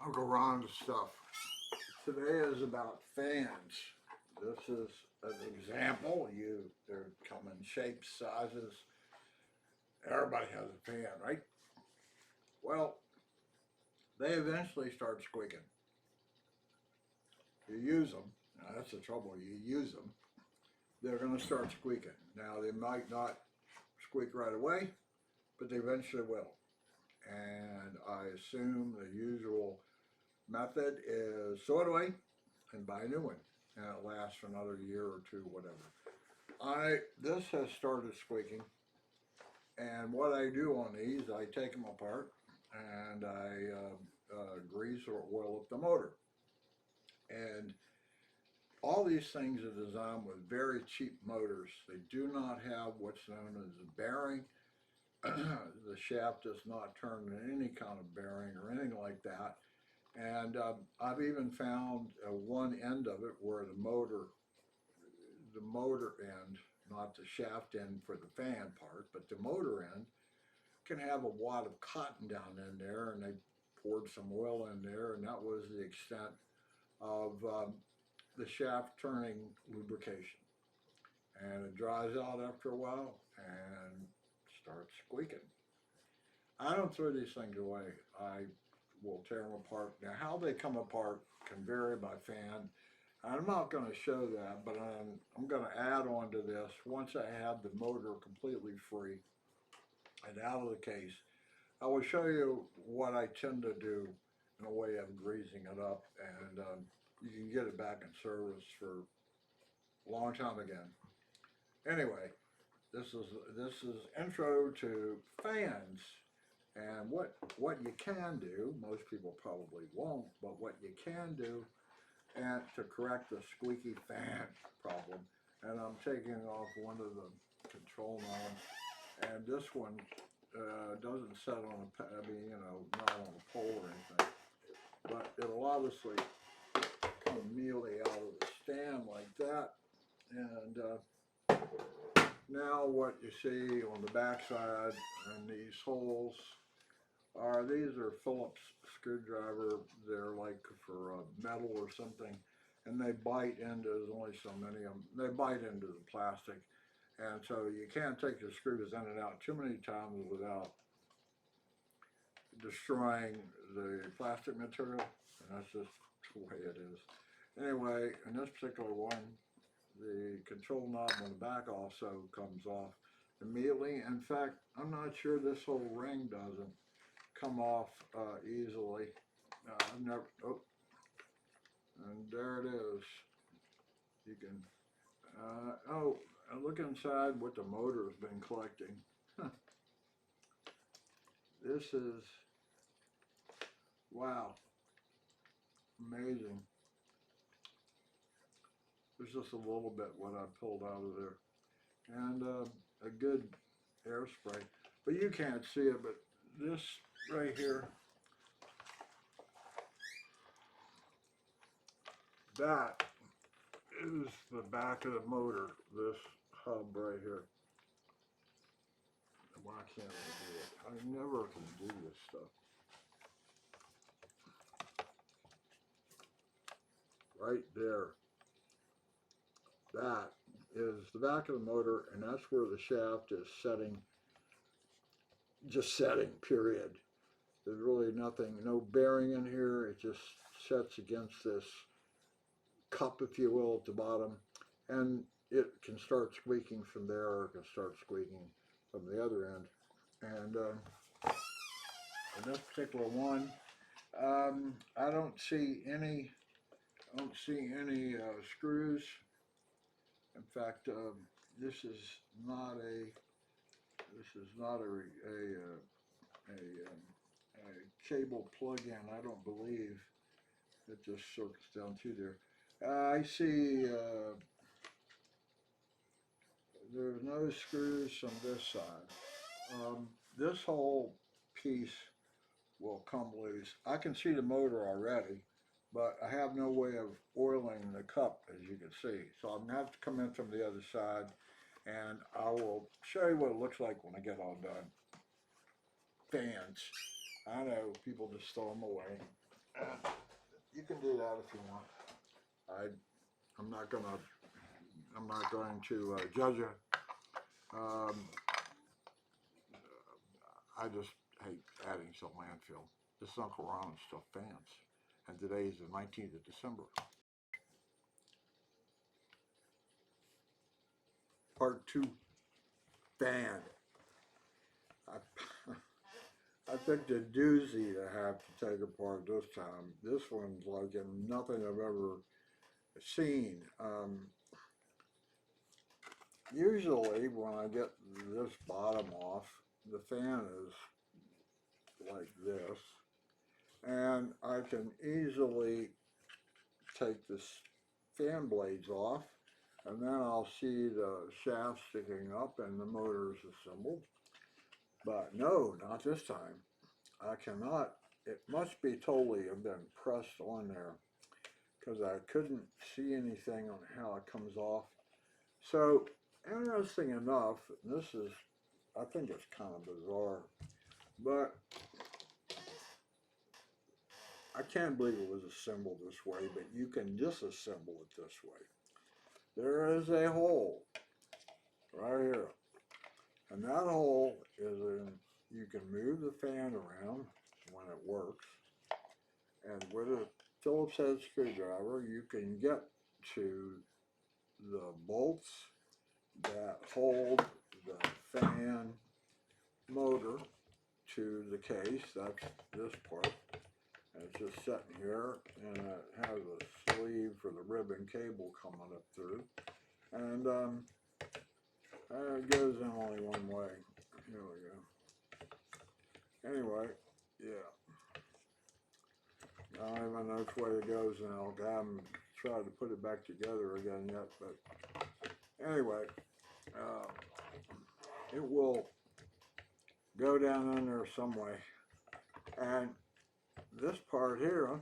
Uncle Ron's stuff. Today is about fans. This is an example. They come in shapes, sizes. Everybody has a fan, right? Well, they eventually start squeaking. You use them. Now that's the trouble. You use them, they're going to start squeaking. Now they might not squeak right away, but they eventually will. And I assume the usual method is throw it away and buy a new one, and it lasts for another year or two, whatever. This has started squeaking, and what I do on these, I take them apart and I grease or oil up the motor. And all these things are designed with very cheap motors. They do not have what's known as a bearing. The shaft does not turn in any kind of bearing or anything like that. And I've even found one end of it where the motor end, not the shaft end for the fan part, but the motor end can have a wad of cotton down in there, and they poured some oil in there, and that was the extent of the shaft turning lubrication. And it dries out after a while and starts squeaking. I don't throw these things away. I will tear them apart. Now, how they come apart can vary by fan. I'm not going to show that, but I'm going to add on to this. Once I have the motor completely free and out of the case, I will show you what I tend to do in a way of greasing it up, and you can get it back in service for a long time again. Anyway, this is intro to fans. And what you can do, most people probably won't, but what you can do and to correct the squeaky fan problem. And I'm taking off one of the control knobs, and this one doesn't set on not on a pole or anything, but it'll obviously come mealy out of the stand like that. And now what you see on the backside and these holes these are Phillips screwdriver. They're like for metal or something, and they bite into, there's only so many of them, they bite into the plastic, and so you can't take the screws in and out too many times without destroying the plastic material, and that's just the way it is. Anyway, in this particular one, the control knob on the back also comes off immediately. In fact, I'm not sure this whole ring doesn't come off easily. I've never, oh, and there it is. You can, look inside what the motor has been collecting. Huh. This is, wow, amazing. There's just a little bit what I pulled out of there. And a good airspray. But you can't see it, but this right here, that is the back of the motor, this hub right here. Why can't I do it? I never can do this stuff. Right there. That is the back of the motor, and that's where the shaft is setting, just setting, period. There's really nothing, no bearing in here. It just sets against this cup, if you will, at the bottom, and it can start squeaking from there, or it can start squeaking from the other end. And in this particular one, I don't see any screws. In fact, this is not a cable plug-in. I don't believe it just circuits down through there. I see there's no screws from this side. This whole piece will come loose. I can see the motor already, but I have no way of oiling the cup, as you can see. So I'm going to have to come in from the other side, and I will show you what it looks like when I get all done. Fans. I know people just throw them away. You can do that if you want. I'm not going to judge you. Um, I just hate adding to landfill. This Uncle Ron stuff fans, and today is the 19th of December. Part 2, fan. I, I picked a doozy to have to take apart this time. This one's like nothing I've ever seen. Usually when I get this bottom off, the fan is like this, and I can easily take the fan blades off, and then I'll see the shaft sticking up and the motor is assembled. But no, not this time. I cannot. It must be totally have been pressed on there because I couldn't see anything on how it comes off. So interesting enough, this is, I think it's kind of bizarre, but I can't believe it was assembled this way, but you can disassemble it this way. There is a hole right here, and that hole is in, you can move the fan around when it works, and with a Phillips head screwdriver you can get to the bolts that hold the fan motor to the case. That's this part. And it's just sitting here, and it has a sleeve for the ribbon cable coming up through. And it goes in only one way. Here we go. Anyway, yeah. I don't even know which way it goes now. I haven't tried to put it back together again yet, but anyway, it will go down in there some way. And this part here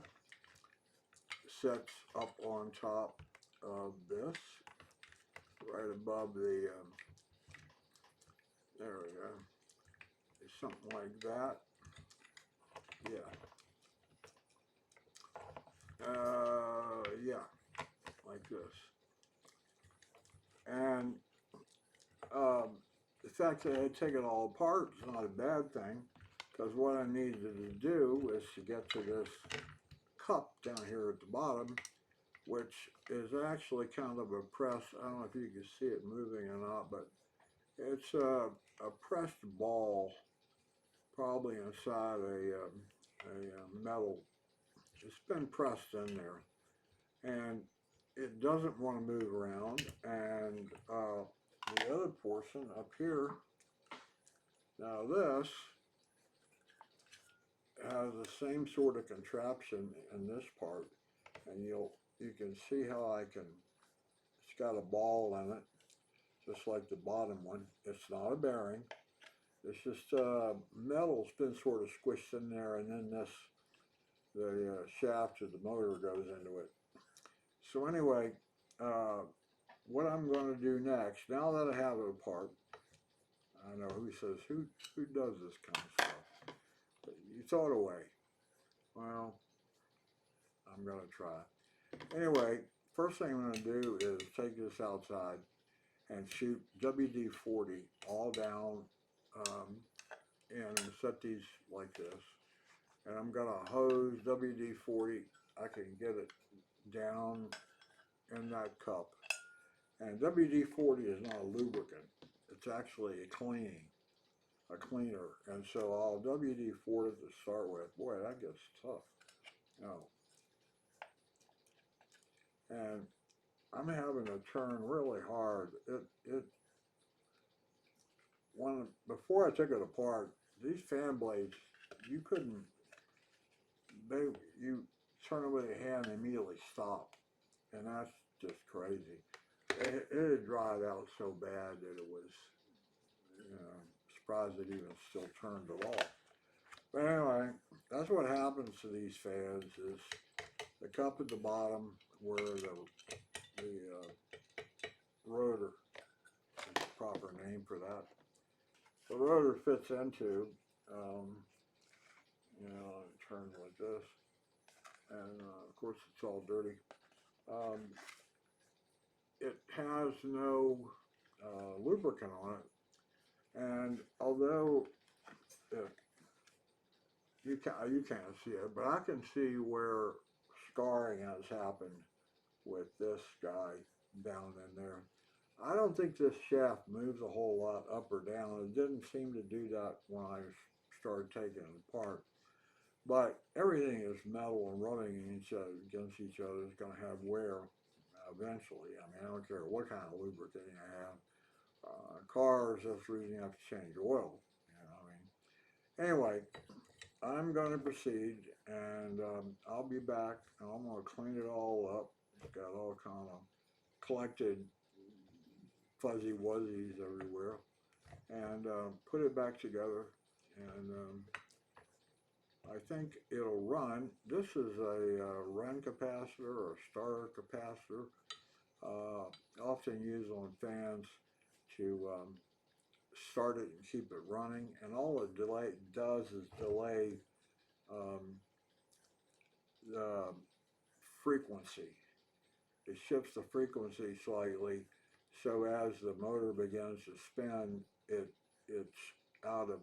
sits up on top of this, right above the, there we go, something like that, yeah, yeah, like this. And the fact that I take it all apart is not a bad thing, because what I needed to do is to get to this cup down here at the bottom, which is actually kind of a press. I don't know if you can see it moving or not, but it's a pressed ball, probably inside a metal. It's been pressed in there, and it doesn't want to move around. And the other portion up here, now this has the same sort of contraption in this part, and you can see how it's got a ball in it, just like the bottom one. It's not a bearing. It's just metal's been sort of squished in there, and then the shaft of the motor goes into it. So anyway, what I'm going to do next, now that I have it apart, I know who says, who does this kind of stuff? But you throw it away. Well, I'm going to try. Anyway, first thing I'm going to do is take this outside and shoot WD-40 all down and set these like this. And I'm going to hose WD-40. I can get it down in that cup. And WD-40 is not a lubricant. It's actually a cleaner. And so I'll WD-40 to start with. Boy, that gets tough. Oh. And I'm having to turn really hard. Before I took it apart, these fan blades, you turn with your hand and immediately stop. And that's just crazy. It had dried out so bad that it was, surprised it even still turned at all. But anyway, that's what happens to these fans is the cup at the bottom where the rotor, is the proper name for that, the rotor fits into, it turns like this. and of course it's all dirty. Um, it has no lubricant on it, and although it, you can't see it, but I can see where scarring has happened with this guy down in there. I don't think this shaft moves a whole lot up or down. It didn't seem to do that when I started taking it apart. But everything is metal and rubbing against each other is going to have wear eventually. I mean, I don't care what kind of lubricant you have. Cars, that's the reason you have to change oil. You know, I mean, anyway, I'm going to proceed, and I'll be back, and I'm going to clean it all up. It's got all kind of collected fuzzy wuzzies everywhere, and put it back together, and I think it'll run. This is a run capacitor or starter capacitor, often used on fans to start it and keep it running, and all it does is delay um, the frequency. It shifts the frequency slightly, so as the motor begins to spin, it's out of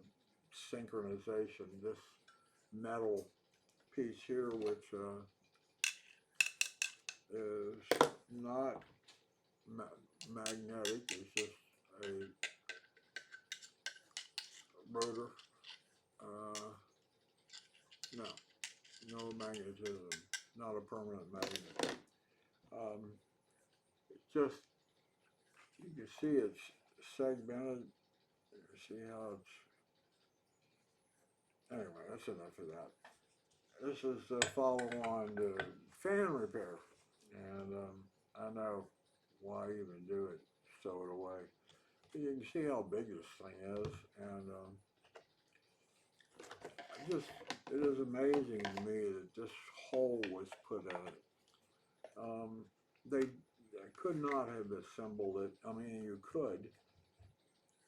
synchronization. This metal piece here, which is not magnetic, it's just a rotor. Uh, no, no magnetism, not a permanent magnet. It's just, you can see it's segmented. You see how it's, anyway, that's enough of that. This is the follow-on to fan repair, and I know why even do it, stow it away. But you can see how big this thing is, and it is amazing to me that this hole was put in it. They could not have assembled it. I mean, you could,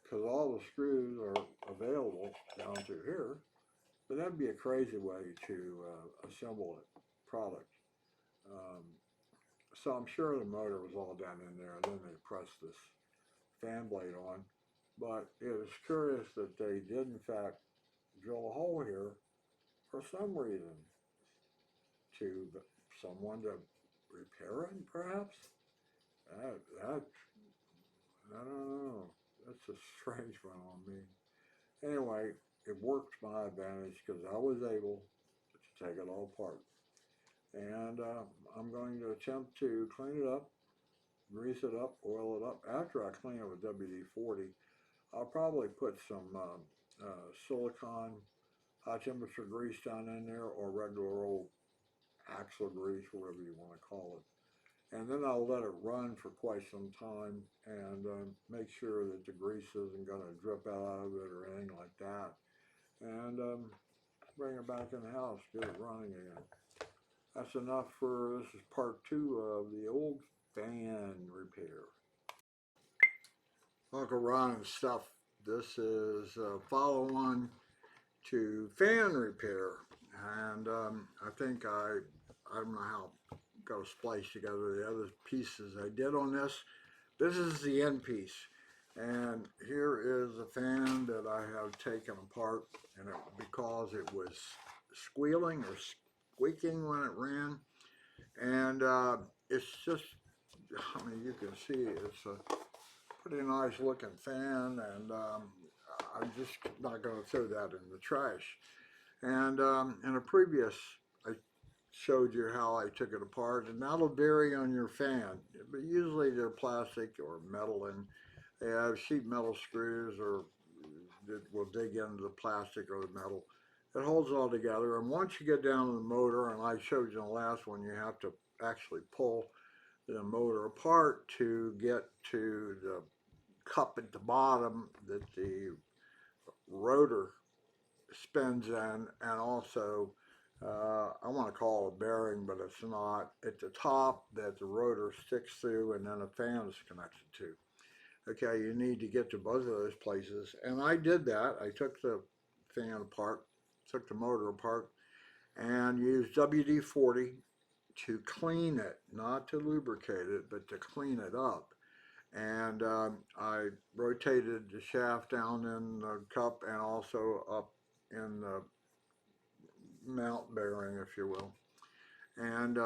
because all the screws are available down through here, but that'd be a crazy way to assemble a product. Um, so I'm sure the motor was all down in there, and then they pressed this fan blade on. But it was curious that they did, in fact, drill a hole here for some reason, to someone to repair it, perhaps. That I don't know. That's a strange one on me. Anyway, it worked to my advantage because I was able to take it all apart. And I'm going to attempt to clean it up, grease it up, oil it up. After I clean it with WD-40, I'll probably put some silicone high temperature grease down in there, or regular old axle grease, whatever you want to call it. And then I'll let it run for quite some time, and make sure that the grease isn't going to drip out of it or anything like that. And bring it back in the house, get it running again. That's enough for, this is part 2 of the old fan repair. Uncle Ron and stuff. This is a follow-on to fan repair, and I think I don't know how I got to splice together the other pieces I did on this. This is the end piece, and here is a fan that I have taken apart, and because it was squealing or squeaking when it ran, and it's just, I mean, you can see it's a pretty nice looking fan, and I'm just not going to throw that in the trash. And in a previous, I showed you how I took it apart, and that'll vary on your fan, but usually they're plastic or metal, and they have sheet metal screws, or that will dig into the plastic or the metal. It holds it all together, and once you get down to the motor, and I showed you in the last one, you have to actually pull the motor apart to get to the cup at the bottom that the rotor spins in, and also I want to call it a bearing, but it's not, at the top that the rotor sticks through, and then a fan is connected to. Okay, you need to get to both of those places, and I did that. I took the fan apart, took the motor apart, and use WD-40 to clean it, not to lubricate it, but to clean it up. And I rotated the shaft down in the cup and also up in the mount bearing, if you will, and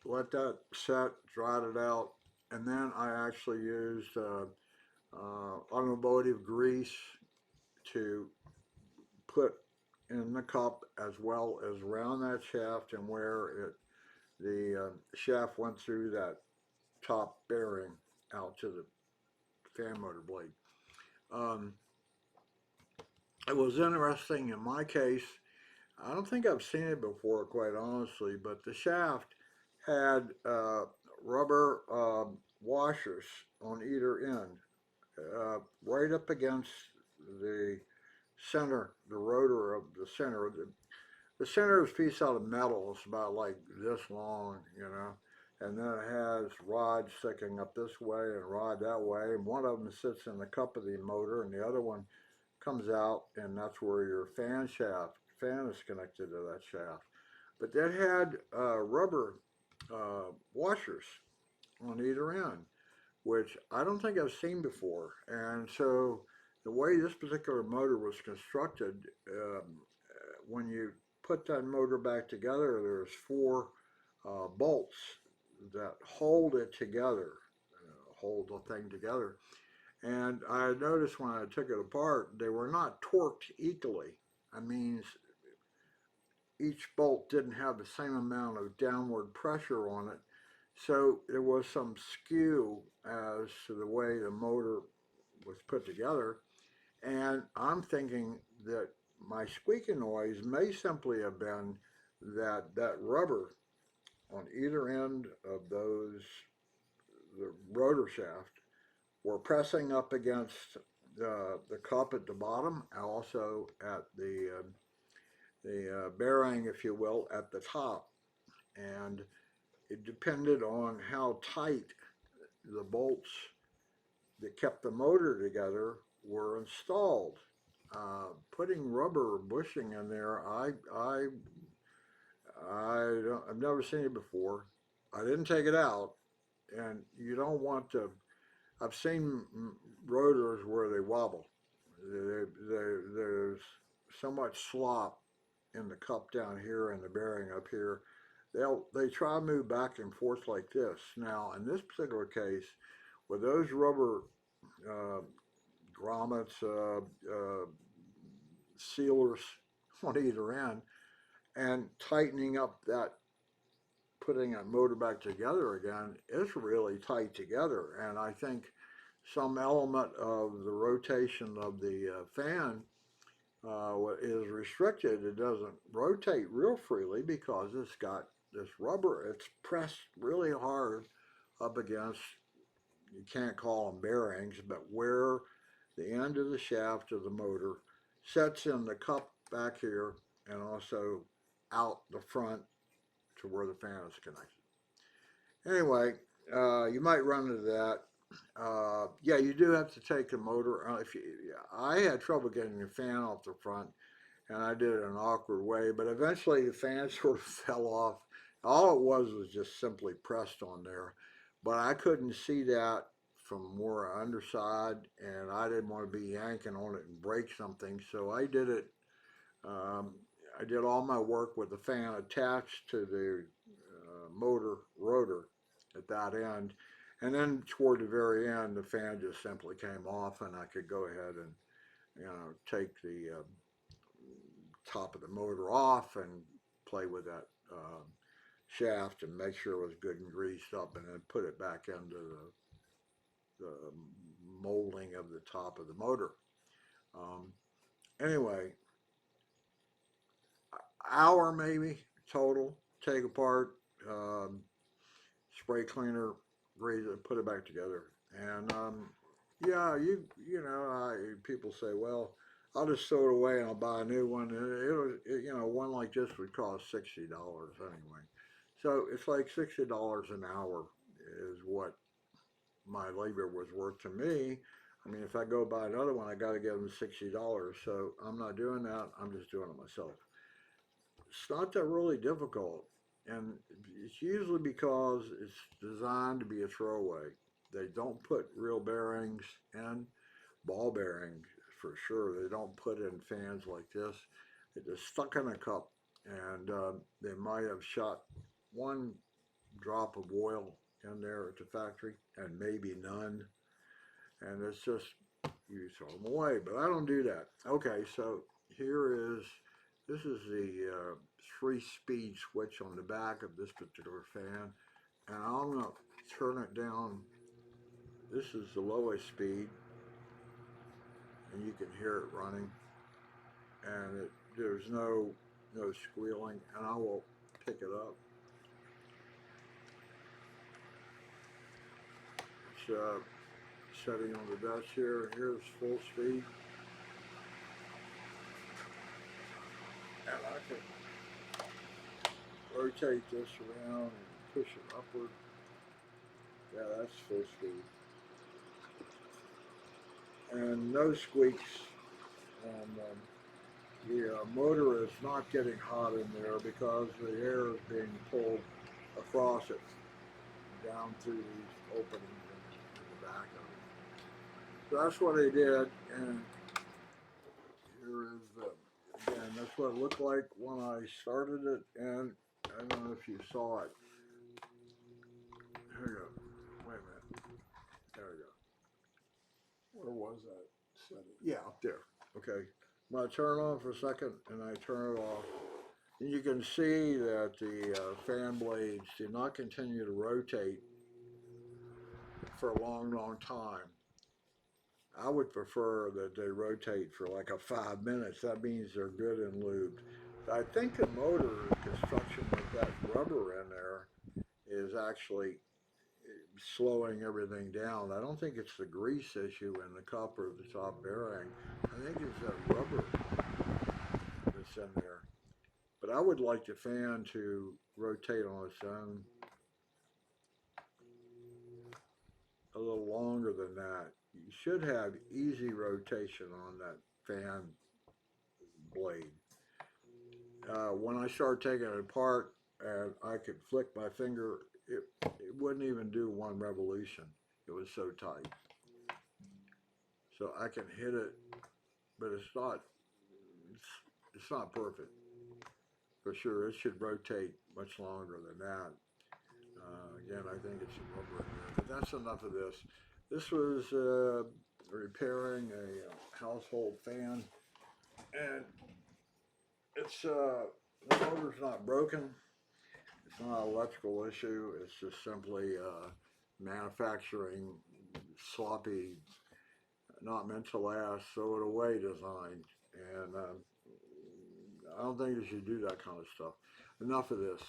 let that set, dried it out, and then I actually used automotive grease to put in the cup as well as around that shaft and where the shaft went through that top bearing out to the fan motor blade. Um, it was interesting in my case. I don't think I've seen it before, quite honestly, but the shaft had rubber washers on either end, right up against the center, the rotor of the center. The center is a piece out of metal. It's about like this long, and then it has rods sticking up this way and a rod that way. And one of them sits in the cup of the motor, and the other one comes out, and that's where your fan is connected to that shaft. But that had rubber washers on either end, which I don't think I've seen before. And so the way this particular motor was constructed, when you put that motor back together, there's four bolts that hold it together, hold the thing together. And I noticed when I took it apart, they were not torqued equally. I mean, each bolt didn't have the same amount of downward pressure on it. So there was some skew as to the way the motor was put together. And I'm thinking that my squeaking noise may simply have been that rubber on either end of the rotor shaft, were pressing up against the cup at the bottom, and also at the bearing, if you will, at the top. And it depended on how tight the bolts that kept the motor together were installed. Putting rubber bushing in there, I've never seen it before. I didn't take it out, and you don't want to. I've seen rotors where they wobble. There's so much slop in the cup down here and the bearing up here. They try to move back and forth like this. Now, in this particular case, with those rubber uh, grommets, sealers on either end, and tightening up that, putting a motor back together again, is really tight together. And I think some element of the rotation of the fan is restricted. It doesn't rotate real freely because it's got this rubber. It's pressed really hard up against, you can't call them bearings, but where the end of the shaft of the motor sets in the cup back here and also out the front to where the fan is connected. Anyway, you might run into that. Yeah, you do have to take the motor. If you, yeah, I had trouble getting the fan off the front, and I did it in an awkward way. But eventually, the fan sort of fell off. All it was just simply pressed on there, but I couldn't see that from more underside, and I didn't want to be yanking on it and break something. So I did it. Um, I did all my work with the fan attached to the motor rotor at that end. And then toward the very end, the fan just simply came off, and I could go ahead and take the top of the motor off and play with that shaft and make sure it was good and greased up, and then put it back into the molding of the top of the motor. Um, anyway, hour maybe total. Take apart, um, spray cleaner, raise it, put it back together. And yeah, people say, well, I'll just throw it away and I'll buy a new one. One like this would cost $60 anyway. So it's like $60 an hour is what my labor was worth to me. I mean, if I go buy another one, I got to give them $60. So I'm not doing that. I'm just doing it myself. it's not that really difficult, and it's usually because it's designed to be a throwaway. They don't put real bearings in, ball bearings for sure. They don't put in fans like this. It is stuck in a cup, and they might have shot one drop of oil in there at the factory, and maybe none. And it's just you throw them away. But I don't do that. Okay, so here is this is the 3-speed switch on the back of this particular fan, and I'm gonna turn it down. This is the lowest speed, and you can hear it running, and there's no squealing, and I will pick it up. It's setting on the dash here. Here's full speed, and I can rotate this around and push it upward. Yeah, that's full speed. And no squeaks. And the motor is not getting hot in there because the air is being pulled across it down through these openings in the back of it. So that's what I did, and here is again, that's what it looked like when I started it, and I don't know if you saw it. Here we go. Wait a minute. There we go. Where was that setting? Yeah, up there. Okay. I'm going to turn it on for a second, and I turn it off. And you can see that the fan blades do not continue to rotate for a long, long time. I would prefer that they rotate for like a 5 minutes. That means they're good and lubed. I think the motor construction with that rubber in there is actually slowing everything down. I don't think it's the grease issue in the cup or the top bearing. I think it's that rubber that's in there. But I would like the fan to rotate on its own a little longer than that. You should have easy rotation on that fan blade. When I started taking it apart and I could flick my finger, it wouldn't even do one revolution. It was so tight. So I can hit it, but it's not perfect. For sure, it should rotate much longer than that. Again, I think it's a rubber in there, but that's enough of this. This was repairing a household fan, and it's the motor's not broken. It's not an electrical issue. It's just simply manufacturing sloppy, not meant to last, throw it away design. And I don't think you should do that kind of stuff. Enough of this.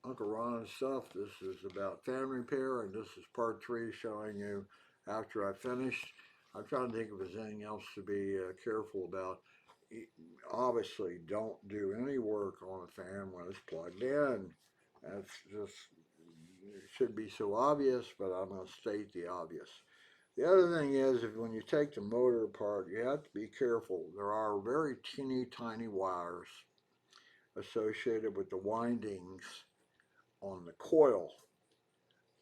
Uncle Ron's stuff. This is about fan repair, and this is part 3 showing you after I finished. I'm trying to think if there's anything else to be careful about. Obviously, don't do any work on a fan when it's plugged in. That's just, it should be so obvious, but I'm going to state the obvious. The other thing is, if when you take the motor apart, you have to be careful. There are very teeny tiny wires associated with the windings on the coil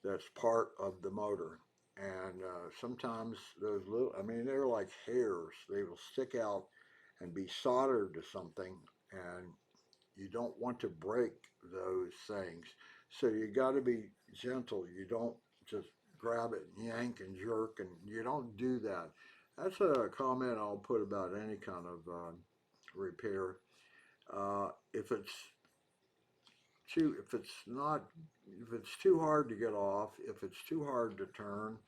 that's part of the motor. And sometimes those little, I mean, they're like hairs. They will stick out and be soldered to something, and you don't want to break those things. So you got to be gentle. You don't just grab it and yank and jerk, and you don't do that. That's a comment I'll put about any kind of repair. If it's if it's too hard to get off, if it's too hard to turn,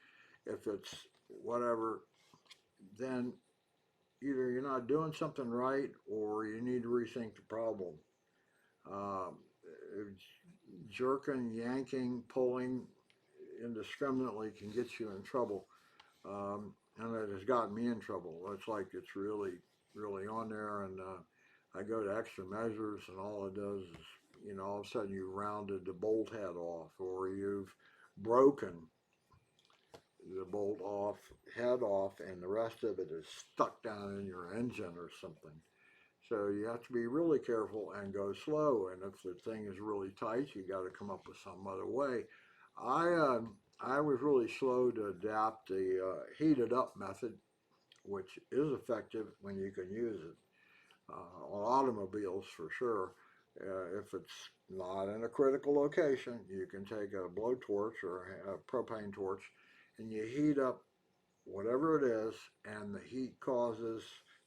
if it's whatever, then either you're not doing something right or you need to rethink the problem. Uh, Jerking, yanking, pulling indiscriminately can get you in trouble. And it has gotten me in trouble. It's like it's really, really on there, and I go to extra measures, and all it does is, all of a sudden you rounded the bolt head off, or you've broken the bolt off, head off, and the rest of it is stuck down in your engine or something. So you have to be really careful and go slow. And if the thing is really tight, you got to come up with some other way. I was really slow to adapt the heated up method, which is effective when you can use it on automobiles for sure. If it's not in a critical location, you can take a blowtorch or a propane torch and you heat up whatever it is, and the heat causes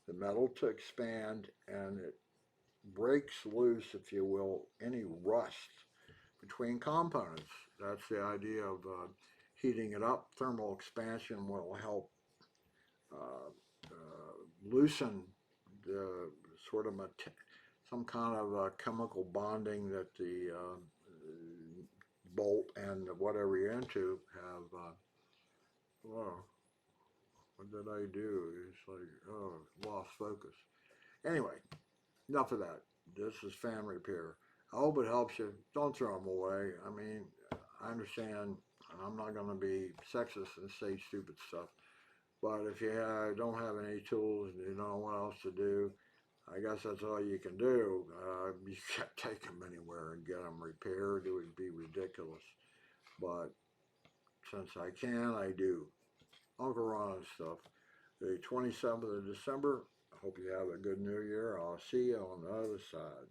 the metal to expand and it breaks loose, if you will, any rust between components. That's the idea of heating it up. Thermal expansion will help uh, loosen the sort of some kind of chemical bonding that the bolt and whatever you're into have. Well, what did I do? It's like, oh, lost focus. Anyway, enough of that. This is fan repair. I hope it helps you. Don't throw them away. I mean, I understand, and I'm not going to be sexist and say stupid stuff. But if you don't have any tools and you don't know what else to do, I guess that's all you can do. You can't take them anywhere and get them repaired. It would be ridiculous. But since I can, I do. Uncle Ron and stuff. The 27th of December. I hope you have a good New Year. I'll see you on the other side.